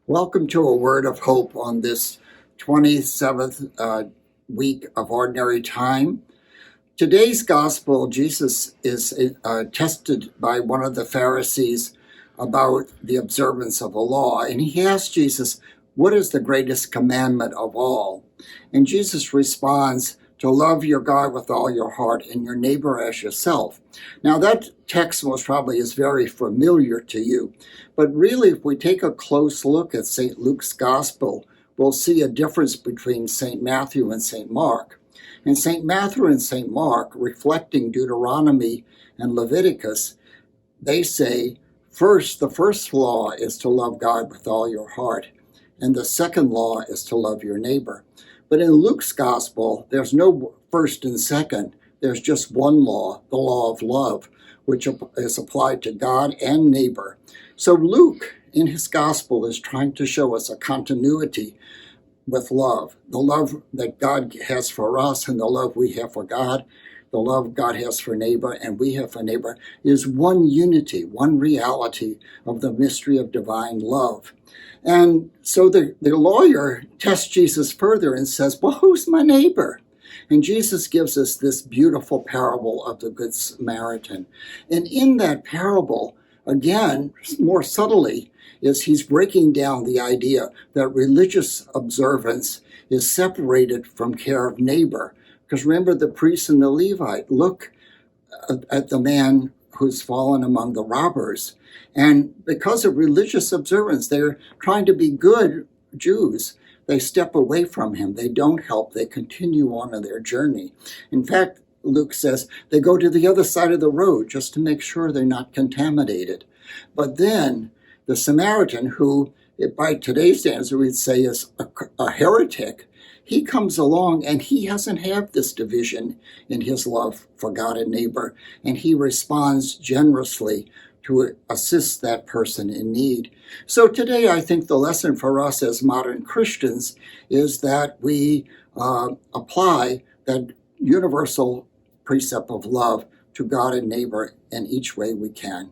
Welcome to a word of hope on this 27th week of ordinary time. Today's gospel, Jesus is tested by one of the Pharisees about the observance of a law. And he asked Jesus, "What is the greatest commandment of all?" And Jesus responds, "To love your God with all your heart and your neighbor as yourself." Now, that text most probably is very familiar to you. But really, if we take a close look at St. Luke's gospel, we'll see a difference between St. Matthew and St. Mark. And St. Matthew and St. Mark, reflecting Deuteronomy and Leviticus, they say, the first law is to love God with all your heart, and the second law is to love your neighbor. But in Luke's gospel, there's no first and second. There's just one law, the law of love, which is applied to God and neighbor. So Luke, in his gospel, is trying to show us a continuity with love, the love that God has for us and the love we have for God, the love God has for neighbor and we have for neighbor, is one unity, one reality of the mystery of divine love. And so the lawyer tests Jesus further and says, "Well, who's my neighbor?" And Jesus gives us this beautiful parable of the Good Samaritan. And in that parable, again, more subtly, is he's breaking down the idea that religious observance is separated from care of neighbor. Because remember, the priest and the Levite look at the man who's fallen among the robbers. And because of religious observance, they're trying to be good Jews. They step away from him. They don't help. They continue on their journey. In fact, Luke says they go to the other side of the road just to make sure they're not contaminated. But then the Samaritan, who by today's standards we'd say is a heretic, he comes along and he doesn't have this division in his love for God and neighbor, and he responds generously to assist that person in need. So today I think the lesson for us as modern Christians is that we apply that universal precept of love to God and neighbor in each way we can.